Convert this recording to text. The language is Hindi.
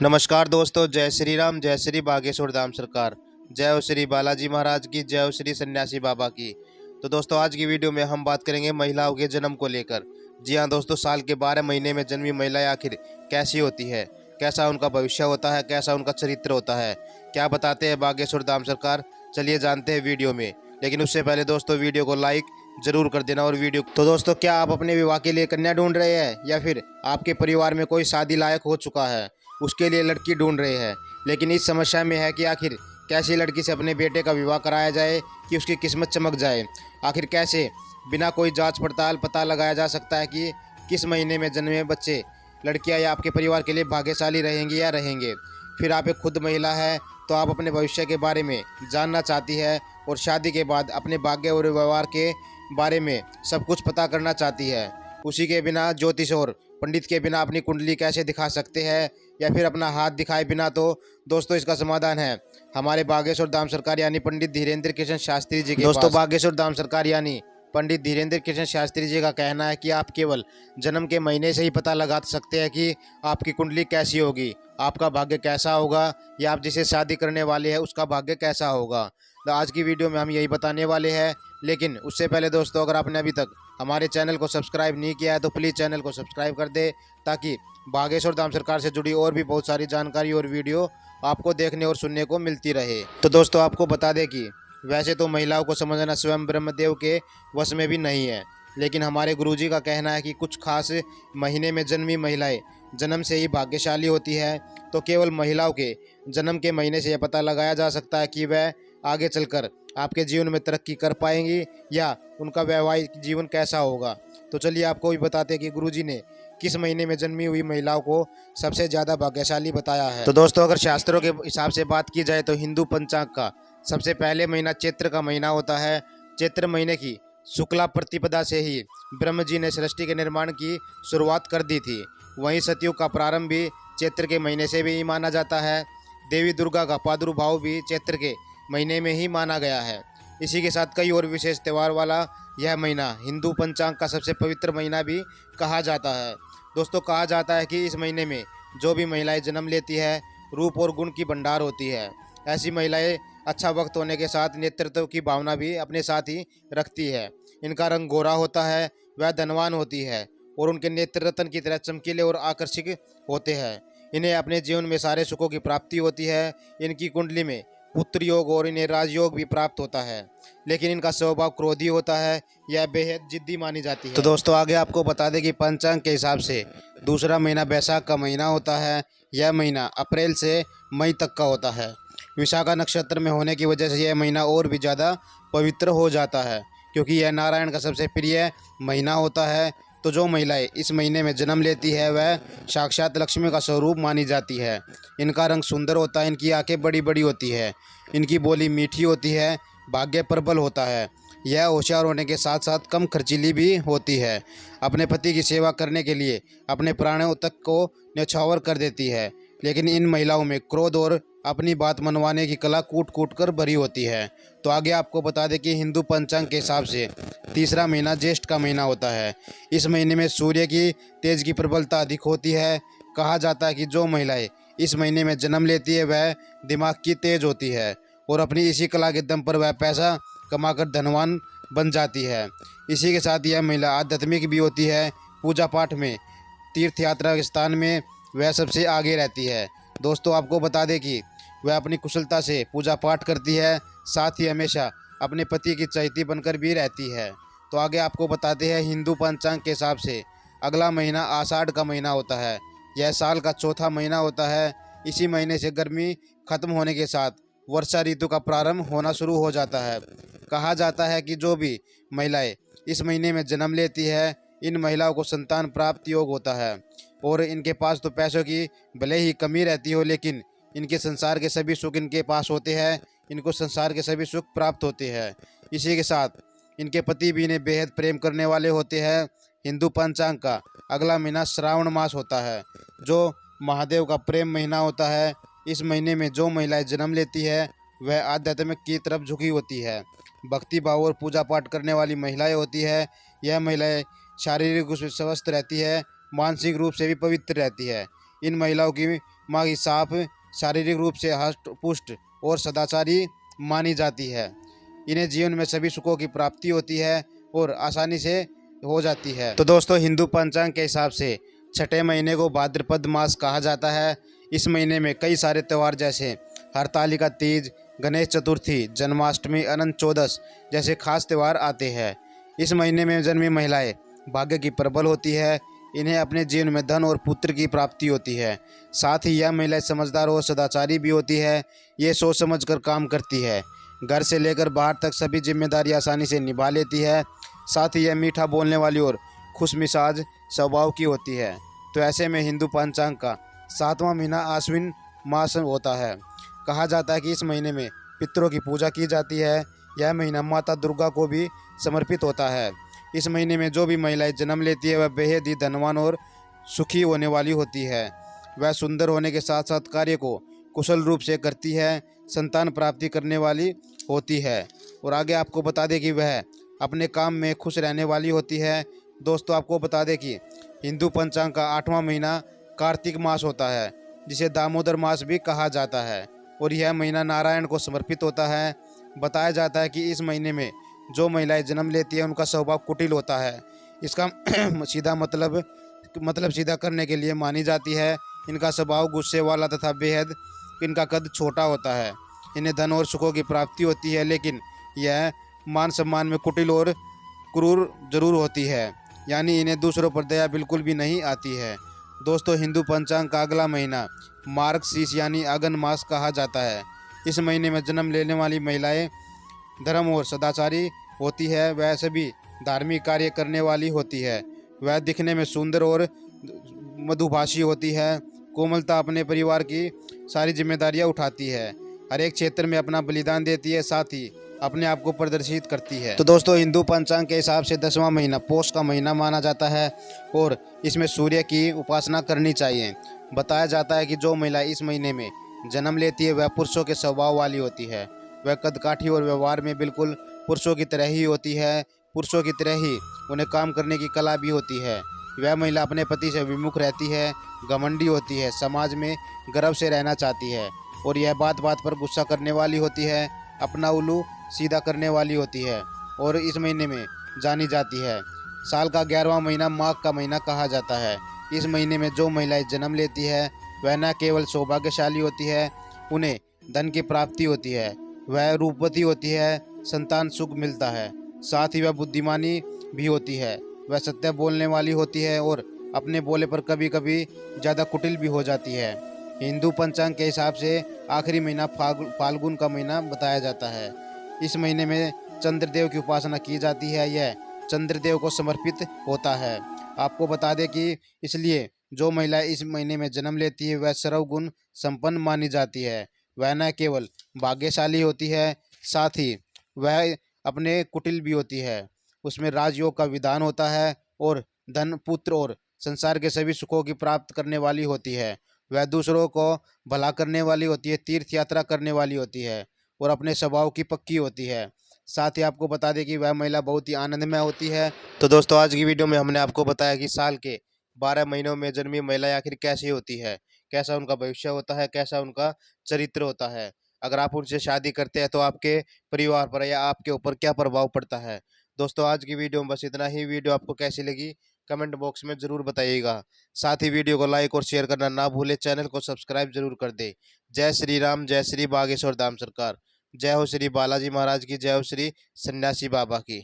नमस्कार दोस्तों, जय श्री राम, जय श्री बागेश्वर धाम सरकार, जय हो श्री बालाजी महाराज की, जय हो श्री सन्यासी बाबा की। तो दोस्तों, आज की वीडियो में हम बात करेंगे महिलाओं के जन्म को लेकर। जी हाँ दोस्तों, साल के 12 महीने में जन्मी महिलाएं आखिर कैसी होती है, कैसा उनका भविष्य होता है, कैसा उनका चरित्र होता है, क्या बताते हैं बागेश्वर धाम सरकार। चलिए जानते हैं वीडियो में। लेकिन उससे पहले दोस्तों, वीडियो को लाइक जरूर कर देना। और वीडियो तो दोस्तों, क्या आप अपने विवाह के लिए कन्या ढूंढ रहे हैं या फिर आपके परिवार में कोई शादी लायक हो चुका है, उसके लिए लड़की ढूंढ रहे हैं, लेकिन इस समस्या में है कि आखिर कैसी लड़की से अपने बेटे का विवाह कराया जाए कि उसकी किस्मत चमक जाए। आखिर कैसे बिना कोई जांच पड़ताल पता लगाया जा सकता है कि किस महीने में जन्मे बच्चे लड़कियां या आपके परिवार के लिए भाग्यशाली रहेंगी या रहेंगे। फिर आप एक खुद महिला है तो आप अपने भविष्य के बारे में जानना चाहती है और शादी के बाद अपने भाग्य और व्यवहार के बारे में सब कुछ पता करना चाहती है। उसी के बिना, ज्योतिष और पंडित के बिना अपनी कुंडली कैसे दिखा सकते हैं या फिर अपना हाथ दिखाए बिना। तो दोस्तों, इसका समाधान है हमारे बागेश्वर धाम सरकार यानी पंडित धीरेन्द्र कृष्ण शास्त्री जी के दोस्तों, बागेश्वर धाम सरकार यानी पंडित धीरेन्द्र कृष्ण शास्त्री जी का कहना है कि आप केवल जन्म के महीने से ही पता लगा सकते हैं कि आपकी कुंडली कैसी होगी, आपका भाग्य कैसा होगा, या आप जिसे शादी करने वाले हैं उसका भाग्य कैसा होगा। तो आज की वीडियो में हम यही बताने वाले हैं। लेकिन उससे पहले दोस्तों, अगर आपने अभी तक हमारे चैनल को सब्सक्राइब नहीं किया है तो प्लीज़ चैनल को सब्सक्राइब कर दे, ताकि बागेश्वर धाम सरकार से जुड़ी और भी बहुत सारी जानकारी और वीडियो आपको देखने और सुनने को मिलती रहे। तो दोस्तों, आपको बता दें कि वैसे तो महिलाओं को समझना स्वयं ब्रह्मदेव के वश में भी नहीं है, लेकिन हमारे गुरुजी का कहना है कि कुछ खास महीने में जन्मी महिलाएं जन्म से ही भाग्यशाली होती है। तो केवल महिलाओं के जन्म के महीने से यह पता लगाया जा सकता है कि वह आगे चलकर आपके जीवन में तरक्की कर पाएंगी या उनका वैवाहिक जीवन कैसा होगा। तो चलिए आपको भी बताते हैं कि गुरुजी ने किस महीने में जन्मी हुई महिलाओं को सबसे ज़्यादा भाग्यशाली बताया है। तो दोस्तों, अगर शास्त्रों के हिसाब से बात की जाए तो हिंदू पंचांग का सबसे पहले महीना चैत्र का महीना होता है। चैत्र महीने की शुक्ला प्रतिपदा से ही ब्रह्म जी ने सृष्टि के निर्माण की शुरुआत कर दी थी। वहीं सतयुग का प्रारंभ भी चैत्र के महीने से भी माना जाता है। देवी दुर्गा का प्रादुर्भाव भी चैत्र के महीने में ही माना गया है। इसी के साथ कई और विशेष त्यौहार वाला यह महीना हिंदू पंचांग का सबसे पवित्र महीना भी कहा जाता है। दोस्तों, कहा जाता है कि इस महीने में जो भी महिलाएं जन्म लेती है, रूप और गुण की भंडार होती है। ऐसी महिलाएं अच्छा वक्त होने के साथ नेतृत्व की भावना भी अपने साथ ही रखती है। इनका रंग गोरा होता है, वह धनवान होती है और उनके नेत्र रत्न की तरह चमकीले और आकर्षक होते हैं। इन्हें अपने जीवन में सारे सुखों की प्राप्ति होती है। इनकी कुंडली में पुत्र योग और इन्हें राजयोग भी प्राप्त होता है। लेकिन इनका स्वभाव क्रोधी होता है, यह बेहद जिद्दी मानी जाती है। तो दोस्तों, आगे आपको बता दें कि पंचांग के हिसाब से दूसरा महीना बैसाख का महीना होता है। यह महीना अप्रैल से मई तक का होता है। विशाखा नक्षत्र में होने की वजह से यह महीना और भी ज़्यादा पवित्र हो जाता है, क्योंकि यह नारायण का सबसे प्रिय महीना होता है। तो जो महिलाएं इस महीने में जन्म लेती है वह साक्षात लक्ष्मी का स्वरूप मानी जाती है। इनका रंग सुंदर होता है, इनकी आंखें बड़ी बड़ी होती है, इनकी बोली मीठी होती है, भाग्य प्रबल होता है। यह होशियार होने के साथ साथ कम खर्चीली भी होती है। अपने पति की सेवा करने के लिए अपने प्राणों तक को न्यौछावर कर देती है। लेकिन इन महिलाओं में क्रोध और अपनी बात मनवाने की कला कूट कूट कर भरी होती है। तो आगे आपको बता दें कि हिंदू पंचांग के हिसाब से तीसरा महीना ज्येष्ठ का महीना होता है। इस महीने में सूर्य की तेज की प्रबलता अधिक होती है। कहा जाता है कि जो महिलाएं इस महीने में जन्म लेती है वह दिमाग की तेज होती है और अपनी इसी कला के दम पर वह पैसा कमाकर धनवान बन जाती है। इसी के साथ यह महिला आध्यात्मिक भी होती है। पूजा पाठ में, तीर्थ यात्रा के स्थान में वह सबसे आगे रहती है। दोस्तों, आपको बता दें कि वह अपनी कुशलता से पूजा पाठ करती है, साथ ही हमेशा अपने पति की चहेती बनकर भी रहती है। तो आगे आपको बताते हैं हिंदू पंचांग के हिसाब से अगला महीना आषाढ़ का महीना होता है। यह साल का चौथा महीना होता है। इसी महीने से गर्मी खत्म होने के साथ वर्षा ऋतु का प्रारंभ होना शुरू हो जाता है। कहा जाता है कि जो भी महिलाएं इस महीने में जन्म लेती है, इन महिलाओं को संतान प्राप्ति योग होता है और इनके पास तो पैसों की भले ही कमी रहती हो, लेकिन इनके संसार के सभी सुख इनके पास होते हैं। इनको संसार के सभी सुख प्राप्त होते हैं। इसी के साथ इनके पति भी इन्हें बेहद प्रेम करने वाले होते हैं। हिंदू पंचांग का अगला महीना श्रावण मास होता है, जो महादेव का प्रेम महीना होता है। इस महीने में जो महिलाएं जन्म लेती है वह आध्यात्मिक की तरफ झुकी होती है, भक्ति भाव और पूजा पाठ करने वाली महिलाएं होती है। यह महिलाएं शारीरिक रूप से स्वस्थ रहती है, मानसिक रूप से भी पवित्र रहती है। इन महिलाओं की माँ की साफ, शारीरिक रूप से हष्ट पुष्ट और सदाचारी मानी जाती है। इन्हें जीवन में सभी सुखों की प्राप्ति होती है और आसानी से हो जाती है। तो दोस्तों, हिंदू पंचांग के हिसाब से छठे महीने को भाद्रपद मास कहा जाता है। इस महीने में कई सारे त्यौहार जैसे हरतालिका तीज, गणेश चतुर्थी, जन्माष्टमी, अनंत चौदस जैसे खास त्यौहार आते हैं। इस महीने में जन्मी महिलाएं भाग्य की प्रबल होती है। इन्हें अपने जीवन में धन और पुत्र की प्राप्ति होती है। साथ ही यह महिलाएं समझदार और सदाचारी भी होती है। ये सोच समझ कर काम करती है। घर से लेकर बाहर तक सभी जिम्मेदारी आसानी से निभा लेती है। साथ ही यह मीठा बोलने वाली और खुशमिजाज स्वभाव की होती है। तो ऐसे में हिंदू पंचांग का 7वां महीना आश्विन मास होता है। कहा जाता है कि इस महीने में पितरों की पूजा की जाती है। यह महीना माता दुर्गा को भी समर्पित होता है। इस महीने में जो भी महिलाएं जन्म लेती है वह बेहद ही धनवान और सुखी होने वाली होती है। वह सुंदर होने के साथ साथ कार्य को कुशल रूप से करती है, संतान प्राप्ति करने वाली होती है और आगे आपको बता दें कि वह अपने काम में खुश रहने वाली होती है। दोस्तों, आपको बता दें कि हिंदू पंचांग का 8वां महीना कार्तिक मास होता है, जिसे दामोदर मास भी कहा जाता है और यह महीना नारायण को समर्पित होता है। बताया जाता है कि इस महीने में जो महिलाएं जन्म लेती हैं उनका स्वभाव कुटिल होता है। इसका सीधा मतलब सीधा करने के लिए मानी जाती है। इनका स्वभाव गुस्से वाला तथा बेहद इनका कद छोटा होता है। इन्हें धन और सुखों की प्राप्ति होती है, लेकिन यह मान सम्मान में कुटिल और क्रूर जरूर होती है, यानी इन्हें दूसरों पर दया बिल्कुल भी नहीं आती है। दोस्तों, हिंदू पंचांग का अगला महीना मार्गशीर्ष यानी अगन मास कहा जाता है। इस महीने में जन्म लेने वाली महिलाएं धर्म और सदाचारी होती है। वह सभी धार्मिक कार्य करने वाली होती है। वह दिखने में सुंदर और मधुभाषी होती है। कोमलता अपने परिवार की सारी जिम्मेदारियां उठाती है। हर एक क्षेत्र में अपना बलिदान देती है, साथ ही अपने आप को प्रदर्शित करती है। तो दोस्तों, हिंदू पंचांग के हिसाब से 10वां महीना पौष का महीना माना जाता है और इसमें सूर्य की उपासना करनी चाहिए। बताया जाता है कि जो महिला इस महीने में जन्म लेती है वह पुरुषों के स्वभाव वाली होती है। वह कदकाठी और व्यवहार में बिल्कुल पुरुषों की तरह ही होती है। पुरुषों की तरह ही उन्हें काम करने की कला भी होती है। वह महिला अपने पति से विमुख रहती है, घमंडी होती है, समाज में गर्व से रहना चाहती है और यह बात बात पर गुस्सा करने वाली होती है, अपना उल्लू सीधा करने वाली होती है और इस महीने में जानी जाती है। साल का 11वां महीना माघ का महीना कहा जाता है। इस महीने में जो महिलाएं जन्म लेती है वह न केवल सौभाग्यशाली होती है, उन्हें धन की प्राप्ति होती है, वह रूपवती होती है, संतान सुख मिलता है, साथ ही वह बुद्धिमानी भी होती है। वह सत्य बोलने वाली होती है और अपने बोले पर कभी कभी ज़्यादा कुटिल भी हो जाती है। हिंदू पंचांग के हिसाब से आखिरी महीना फाल्गुन का महीना बताया जाता है। इस महीने में चंद्रदेव की उपासना की जाती है। यह चंद्रदेव को समर्पित होता है। आपको बता दें कि इसलिए जो महिला इस महीने में जन्म लेती है वह सर्वगुण संपन्न मानी जाती है। वह न केवल भाग्यशाली होती है, साथ ही वह अपने कुटिल भी होती है। उसमें राजयोग का विधान होता है और धन, पुत्र और संसार के सभी सुखों की प्राप्त करने वाली होती है। वह दूसरों को भला करने वाली होती है, तीर्थ यात्रा करने वाली होती है और अपने स्वभाव की पक्की होती है। साथ ही आपको बता दें कि वह महिला बहुत ही आनंदमय होती है। तो दोस्तों, आज की वीडियो में हमने आपको बताया कि साल के 12 महीनों में जन्मी महिलाएं आखिर कैसी होती है, कैसा उनका भविष्य होता है, कैसा उनका चरित्र होता है। अगर आप उनसे शादी करते हैं तो आपके परिवार पर या आपके ऊपर क्या प्रभाव पड़ता है। दोस्तों, आज की वीडियो में बस इतना ही। वीडियो आपको कैसी लगी कमेंट बॉक्स में ज़रूर बताइएगा। साथ ही वीडियो को लाइक और शेयर करना ना भूलें, चैनल को सब्सक्राइब जरूर कर दें। जय श्री राम, जय श्री बागेश्वर धाम सरकार, जय हो श्री बालाजी महाराज की, जय हो श्री सन्यासी बाबा की।